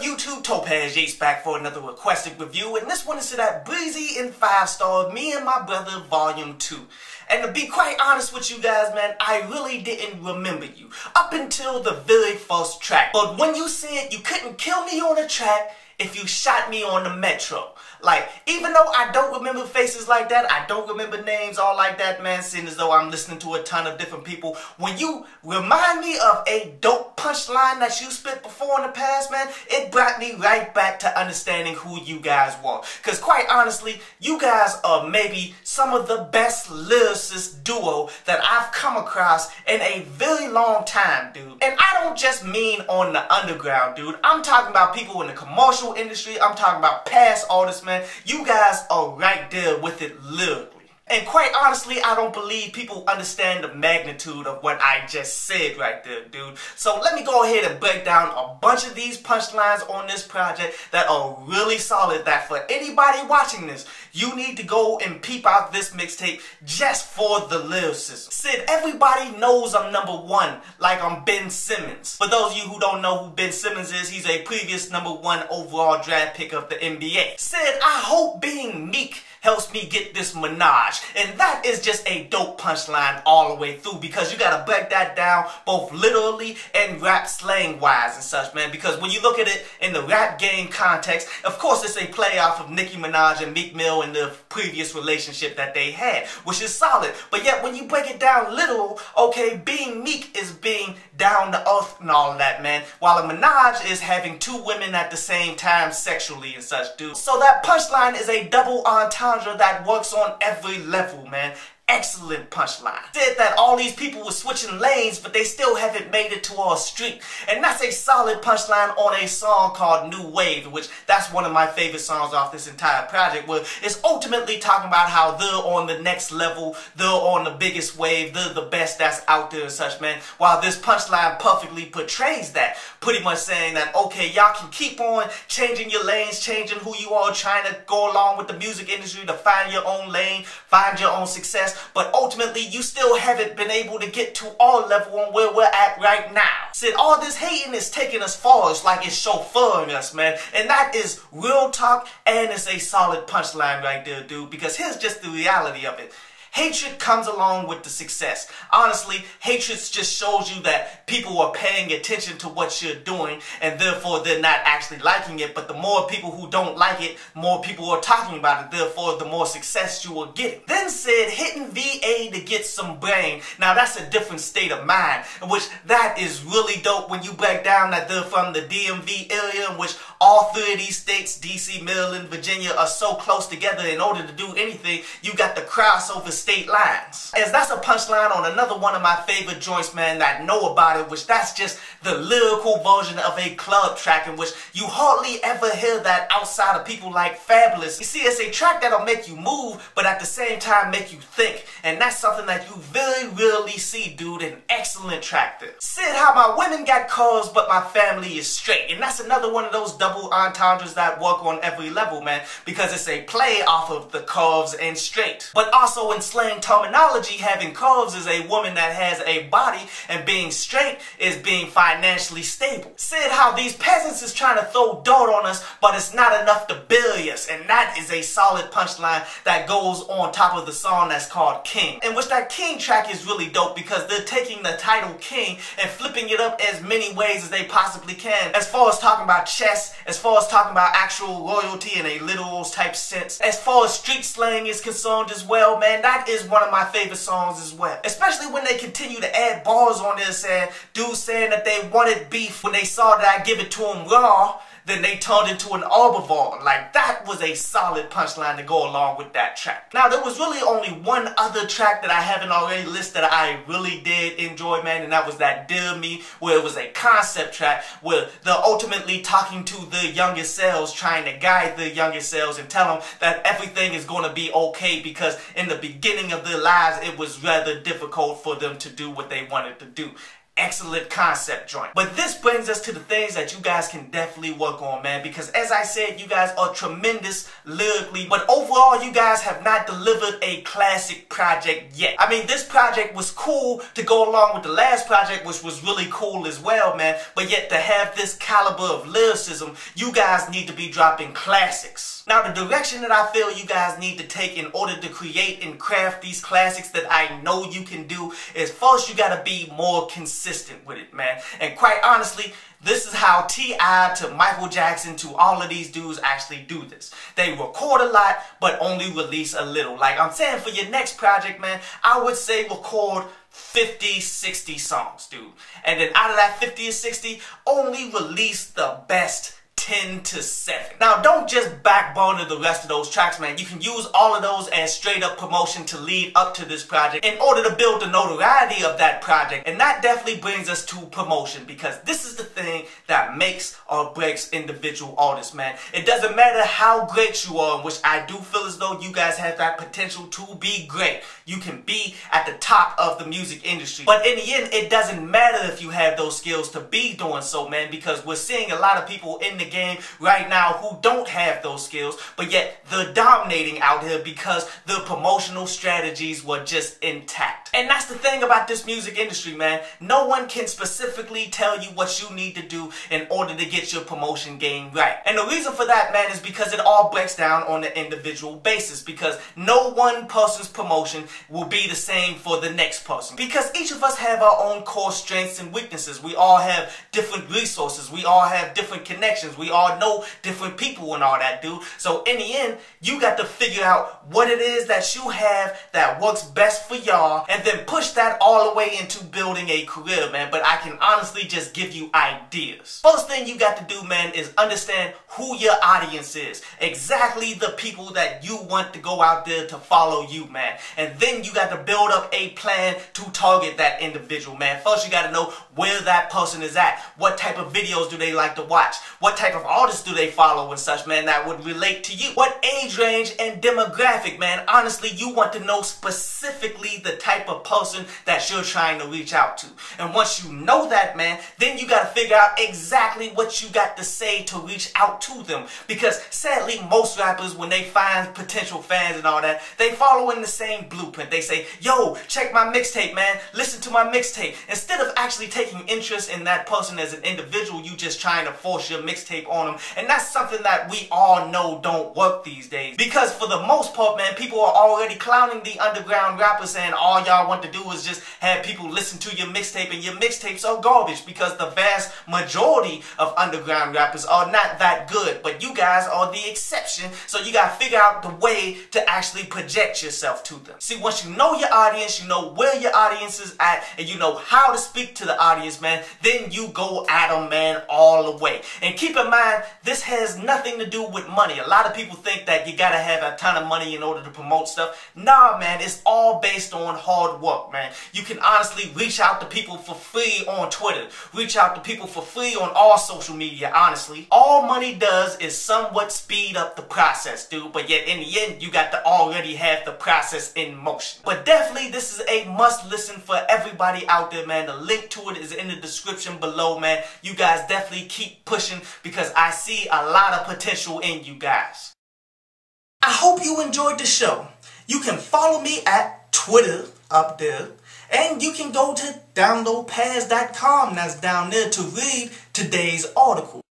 up, YouTube? Topaz Yates back for another requested review, and this one is to that Breezy and 5Starr, Me and My Brother Volume 2. And to be quite honest with you guys, man, I really didn't remember you up until the very first track. But when you said you couldn't kill me on a track if you shot me on the metro. Like, even though I don't remember faces like that, I don't remember names all like that, man, seeing as though I'm listening to a ton of different people, when you remind me of a dope punchline that you spit before in the past, man, it brought me right back to understanding who you guys were. Because quite honestly, you guys are maybe some of the best lyricist duo that I've come across in a very long time, dude. And I don't just mean on the underground, dude. I'm talking about people in the commercial industry. I'm talking about past artists, man. You guys are right there with it lyrically. And quite honestly, I don't believe people understand the magnitude of what I just said right there, dude. So let me go ahead and break down a bunch of these punchlines on this project that are really solid, that for anybody watching this, you need to go and peep out this mixtape just for the lyricism. Sid, everybody knows I'm #1, like I'm Ben Simmons. For those of you who don't know who Ben Simmons is, he's a previous #1 overall draft pick of the NBA. Sid, I hope being meek helps me get this menage. And that is just a dope punchline all the way through, because you gotta break that down both literally and rap slang wise and such, man. Because when you look at it in the rap game context, of course it's a play off of Nicki Minaj and Meek Mill and the previous relationship that they had, which is solid. But yet when you break it down literal, okay, being meek is being down to earth and all of that, man. While a menage is having two women at the same time sexually and such, dude. So that punchline is a double entendre that works on every level, man. Excellent punchline. Said that all these people were switching lanes, but they still haven't made it to our street. And that's a solid punchline on a song called New Wave, which that's one of my favorite songs off this entire project, where it's ultimately talking about how they're on the next level, they're on the biggest wave, they're the best that's out there and such, man. While this punchline perfectly portrays that, pretty much saying that, okay, y'all can keep on changing your lanes, changing who you are, trying to go along with the music industry to find your own lane, find your own success, but ultimately you still haven't been able to get to our level on where we're at right now. Said all this hating is taking us far. It's like it's chauffeuring us, man. And that is real talk, and it's a solid punchline right there, dude, because here's just the reality of it. Hatred comes along with the success. Honestly, hatred just shows you that people are paying attention to what you're doing, and therefore they're not actually liking it. But the more people who don't like it, more people are talking about it. Therefore, the more success you are getting. Then said hitting VA to get some brain. Now that's a different state of mind, which that is really dope when you break down that they're from the DMV area, in which all three of these states, DC, Maryland, Virginia, are so close together. In order to do anything, you got to cross over state lines. As that's a punchline on another one of my favorite joints, man, that know about it, which that's just the lyrical version of a club track, in which you hardly ever hear that outside of people like Fabulous. You see, it's a track that'll make you move, but at the same time make you think. And that's something that you very rarely see, dude. An excellent track there. Said how my women got cars, but my family is straight. And that's another one of those double entendres that work on every level, man, because it's a play off of the curves and straight. But also in slang terminology, having curves is a woman that has a body, and being straight is being financially stable. Said how these peasants is trying to throw dirt on us, but it's not enough to bury us. And that is a solid punchline that goes on top of the song that's called King. In which that King track is really dope, because they're taking the title King and flipping it up as many ways as they possibly can. As far as talking about chess, as far as talking about actual royalty in a literal type sense, as far as street slang is concerned as well, man, that is one of my favorite songs as well. Especially when they continue to add bars on there saying, dudes saying that they wanted beef when they saw that I give it to them raw, then they turned into an herbivore. Like, that was a solid punchline to go along with that track. Now, there was really only one other track that I haven't already listed that I really did enjoy, man, and that was that Dear Me, where it was a concept track where they're ultimately talking to the younger selves, trying to guide the younger selves and tell them that everything is going to be okay, because in the beginning of their lives, it was rather difficult for them to do what they wanted to do. excellent concept joint. But this brings us to the things that you guys can definitely work on, man, because as I said, you guys are tremendous lyrically, but overall you guys have not delivered a classic project yet. I mean, this project was cool to go along with the last project, which was really cool as well, man, but yet to have this caliber of lyricism, you guys need to be dropping classics. Now, the direction that I feel you guys need to take in order to create and craft these classics that I know you can do is first you gotta be more consistent with it, man. And quite honestly, this is how T.I. to Michael Jackson to all of these dudes actually do this. They record a lot, but only release a little. Like I'm saying, for your next project, man, I would say record 50, 60 songs, dude. And then out of that 50 or 60, only release the best 10 to 7. Now, don't just backburner the rest of those tracks, man. You can use all of those as straight up promotion to lead up to this project in order to build the notoriety of that project. And that definitely brings us to promotion, because this is the thing that makes or breaks individual artists, man. It doesn't matter how great you are, which I do feel as though you guys have that potential to be great. You can be at the top of the music industry. But in the end, it doesn't matter if you have those skills to be doing so, man, because we're seeing a lot of people in the game right now who don't have those skills, but yet they're dominating out here because the promotional strategies were just intact. And that's the thing about this music industry, man. No one can specifically tell you what you need to do in order to get your promotion game right. And the reason for that, man, is because it all breaks down on an individual basis, because no one person's promotion will be the same for the next person, because each of us have our own core strengths and weaknesses. We all have different resources. We all have different connections. We all know different people and all that, dude. So in the end, you got to figure out what it is that you have that works best for y'all, and then push that all the way into building a career, man. But I can honestly just give you ideas. First thing you got to do, man, is understand who your audience is. Exactly the people that you want to go out there to follow you, man. And then you got to build up a plan to target that individual, man. First, you got to know where that person is at. What type of videos do they like to watch? What type of artists do they follow and such, man, that would relate to you? What age range and demographic, man? Honestly, you want to know specifically the type of person that you're trying to reach out to. And once you know that, man, then you got to figure out exactly what you got to say to reach out to them. Because sadly, most rappers, when they find potential fans and all that, they follow in the same blueprint. They say, yo, check my mixtape, man. Listen to my mixtape. Instead of actually taking interest in that person as an individual, you just trying to force your mixtape on them. And that's something that we all know don't work these days. Because for the most part, man, people are already clowning the underground rappers, saying all y'all want to do is just have people listen to your mixtape, and your mixtapes are garbage, because the vast majority of underground rappers are not that good. But you guys are the exception, so you gotta figure out the way to actually project yourself to them. See, once you know your audience, you know where your audience is at, and you know how to speak to the audience, man, then you go at them, man, all the way. And keep in mind, this has nothing to do with money. A lot of people think that you gotta have a ton of money in order to promote stuff. Nah, man, it's all based on hard work, man. You can honestly reach out to people for free on Twitter. Reach out to people for free on all social media, honestly. All money does is somewhat speed up the process, dude. But yet, in the end, you got to already have the process in motion. But definitely, this is a must listen for everybody out there, man. The link to it is in the description below, man. You guys definitely keep pushing, because I see a lot of potential in you guys. I hope you enjoyed the show. You can follow me at Twitter up there, and you can go to downloadpads.com, that's down there, to read today's article.